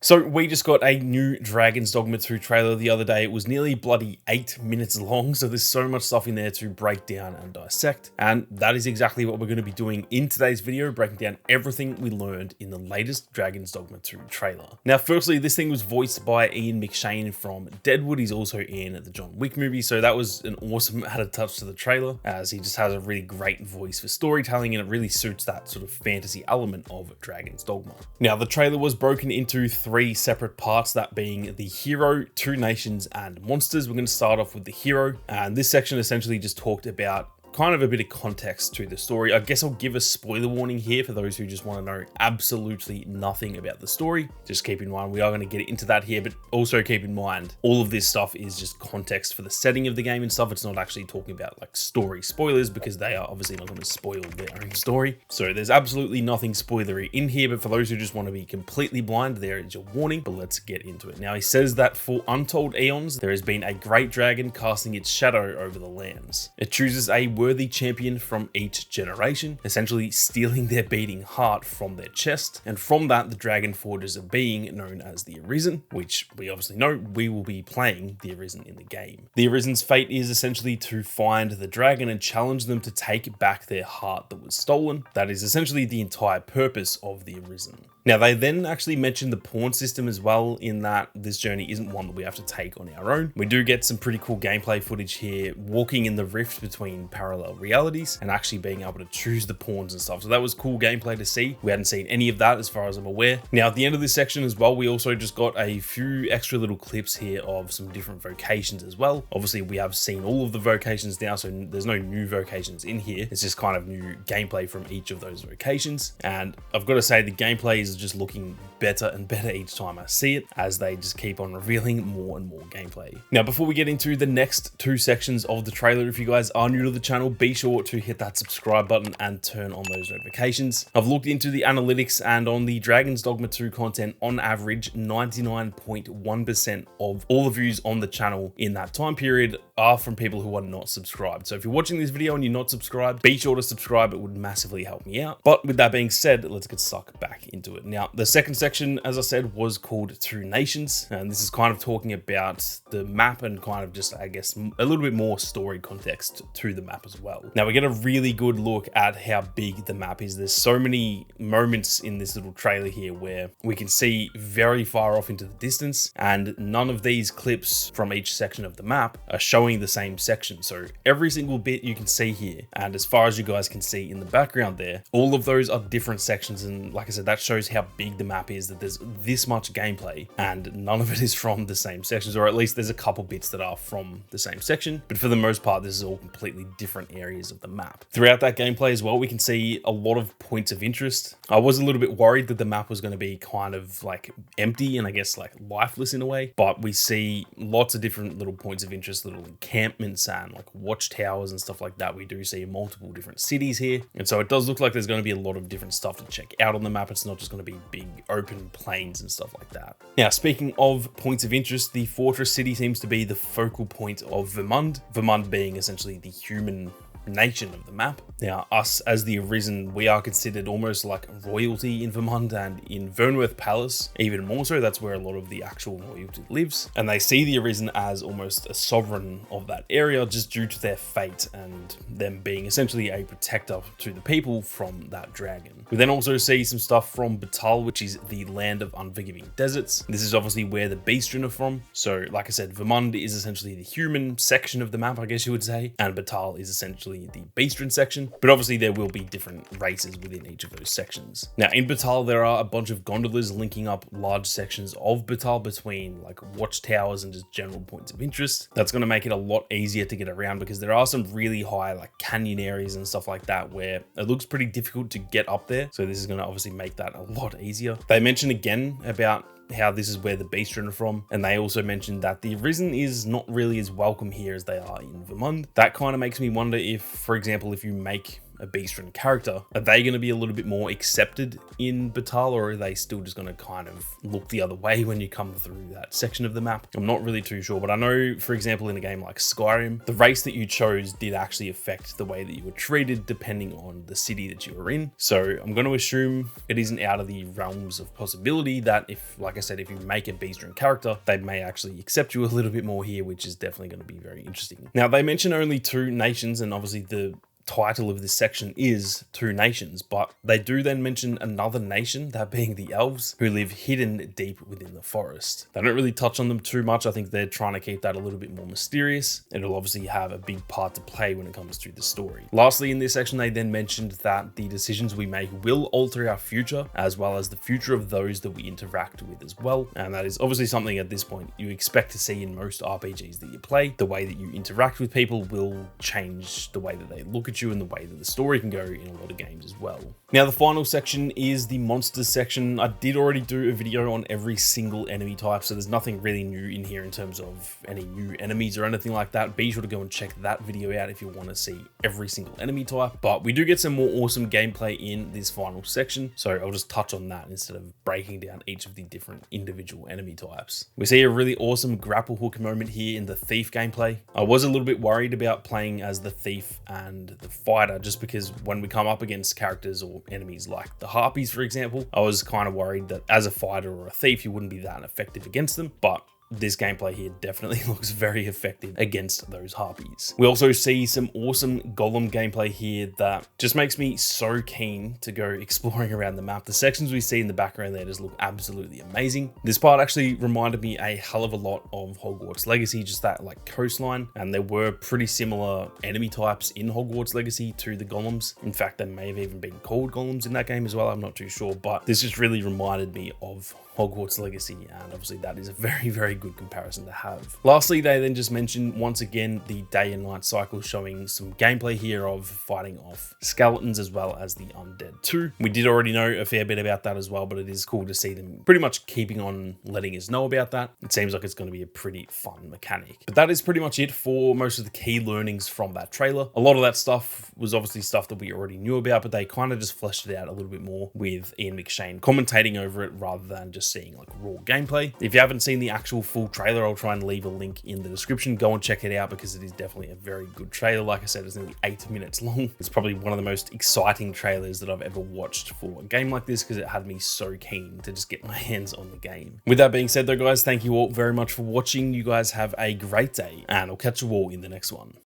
So we just got a new Dragon's Dogma 2 trailer the other day. It was nearly bloody 8 minutes long, so there's so much stuff in there to break down and dissect. And that is exactly what we're going to be doing in today's video, breaking down everything we learned in the latest Dragon's Dogma 2 trailer. Now, firstly, this thing was voiced by Ian McShane from Deadwood. He's also in the John Wick movie, so that was an awesome added touch to the trailer, as he just has a really great voice for storytelling, and it really suits that sort of fantasy element of Dragon's Dogma. Now, the trailer was broken into three separate parts, that being the hero, two nations, and monsters. We're going to start off with the hero, and this section essentially just talked about kind of a bit of context to the story. I guess I'll give a spoiler warning here for those who just want to know absolutely nothing about the story. Just keep in mind, we are going to get into that here, but also keep in mind, all of this stuff is just context for the setting of the game and stuff. It's not actually talking about like story spoilers, because they are obviously not going to spoil their own story. So there's absolutely nothing spoilery in here, but for those who just want to be completely blind, there is your warning. But let's get into it. Now, he says that for untold eons, there has been a great dragon casting its shadow over the lands. It chooses a worthy champion from each generation, essentially stealing their beating heart from their chest, and from that the dragon forges a being known as the Arisen, which we obviously know we will be playing the Arisen in the game. The Arisen's fate is essentially to find the dragon and challenge them to take back their heart that was stolen. That is essentially the entire purpose of the Arisen. Now, they then actually mentioned the pawn system as well, in that this journey isn't one that we have to take on our own. We do get some pretty cool gameplay footage here, walking in the rift between parallel realities and actually being able to choose the pawns and stuff. So that was cool gameplay to see. We hadn't seen any of that as far as I'm aware. Now, at the end of this section as well, we also just got a few extra little clips here of some different vocations as well. Obviously, we have seen all of the vocations now, so there's no new vocations in here. It's just kind of new gameplay from each of those vocations. And I've got to say, the gameplay is just looking better and better each time I see it, as they just keep on revealing more and more gameplay. Now, before we get into the next two sections of the trailer, if you guys are new to the channel, be sure to hit that subscribe button and turn on those notifications. I've looked into the analytics, and on the Dragon's Dogma 2 content, on average, 99.1% of all the views on the channel in that time period are from people who are not subscribed. So if you're watching this video and you're not subscribed, be sure to subscribe. It would massively help me out. But with that being said, let's get stuck back into it. Now, the second section, as I said, was called Two Nations, and this is kind of talking about the map and kind of just, I guess, a little bit more story context to the map as well. Now, we get a really good look at how big the map is. There's so many moments in this little trailer here where we can see very far off into the distance, and none of these clips from each section of the map are showing the same section. So every single bit you can see here, and as far as you guys can see in the background there, all of those are different sections. And like I said, that shows how big the map is, that there's this much gameplay and none of it is from the same sections, or at least there's a couple bits that are from the same section, but for the most part this is all completely different areas of the map. Throughout that gameplay as well, we can see a lot of points of interest. I was a little bit worried that the map was going to be kind of like empty and I guess like lifeless in a way, but we see lots of different little points of interest, little encampments and like watchtowers and stuff like that. We do see multiple different cities here, and so it does look like there's going to be a lot of different stuff to check out on the map. It's not just going to be big open plains and stuff like that. Now, speaking of points of interest, the fortress city seems to be the focal point of Vermund. Vermund being essentially the human nation of the map. Now, us as the Arisen, we are considered almost like royalty in Vermund, and in Vernworth Palace even more so. That's where a lot of the actual royalty lives, and they see the Arisen as almost a sovereign of that area, just due to their fate and them being essentially a protector to the people from that dragon. We then also see some stuff from Batal, which is the land of unforgiving deserts. This is obviously where the Beastren are from. So like I said, Vermund is essentially the human section of the map, I guess you would say, and Batal is essentially the Beastren section, but obviously there will be different races within each of those sections. Now, in Batal, there are a bunch of gondolas linking up large sections of Batal between like watchtowers and just general points of interest. That's going to make it a lot easier to get around, because there are some really high like canyon areas and stuff like that where it looks pretty difficult to get up there. So this is going to obviously make that a lot easier. They mentioned again about how this is where the Beastren are from, and they also mentioned that the Arisen is not really as welcome here as they are in Vermund. That kind of makes me wonder if, for example, if you make a beast-ridden character, are they going to be a little bit more accepted in Batal, or are they still just going to kind of look the other way when you come through that section of the map? I'm not really too sure, but I know, for example, in a game like Skyrim, the race that you chose did actually affect the way that you were treated depending on the city that you were in. So I'm going to assume it isn't out of the realms of possibility that if, like I said, if you make a beast-ridden character, they may actually accept you a little bit more here, which is definitely going to be very interesting. Now, they mention only 2 nations, and obviously the title of this section is 2 nations, but they do then mention another nation, that being the elves, who live hidden deep within the forest. They don't really touch on them too much. I think they're trying to keep that a little bit more mysterious. It'll obviously have a big part to play when it comes to the story. Lastly, in this section, they then mentioned that the decisions we make will alter our future, as well as the future of those that we interact with as well. And that is obviously something at this point you expect to see in most RPGs that you play. The way that you interact with people will change the way that they look at you and the way that the story can go in a lot of games as well. Now, the final section is the monsters section. I did already do a video on every single enemy type, so there's nothing really new in here in terms of any new enemies or anything like that. Be sure to go and check that video out if you want to see every single enemy type. But we do get some more awesome gameplay in this final section, so I'll just touch on that instead of breaking down each of the different individual enemy types. We see a really awesome grapple hook moment here in the thief gameplay. I was a little bit worried about playing as the thief and the fighter, just because when we come up against characters or enemies like the harpies, for example, I was kind of worried that as a fighter or a thief, you wouldn't be that effective against them, but this gameplay here definitely looks very effective against those harpies. We also see some awesome golem gameplay here that just makes me so keen to go exploring around the map. The sections we see in the background there just look absolutely amazing. This part actually reminded me a hell of a lot of Hogwarts Legacy, just that like coastline, and there were pretty similar enemy types in Hogwarts Legacy to the golems. In fact, they may have even been called golems in that game as well, I'm not too sure, but this just really reminded me of Hogwarts Legacy, and obviously that is a very, very good comparison to have. Lastly, they then just mentioned once again the day and night cycle, showing some gameplay here of fighting off skeletons as well as the undead too. We did already know a fair bit about that as well, but it is cool to see them pretty much keeping on letting us know about that. It seems like it's going to be a pretty fun mechanic. But that is pretty much it for most of the key learnings from that trailer. A lot of that stuff was obviously stuff that we already knew about, but they kind of just fleshed it out a little bit more with Ian McShane commentating over it rather than just seeing like raw gameplay. If you haven't seen the actual full trailer, I'll try and leave a link in the description. Go and check it out because it is definitely a very good trailer. Like I said, it's nearly 8 minutes long. It's probably one of the most exciting trailers that I've ever watched for a game like this because it had me so keen to just get my hands on the game. With that being said though, guys, thank you all very much for watching. You guys have a great day and I'll catch you all in the next one.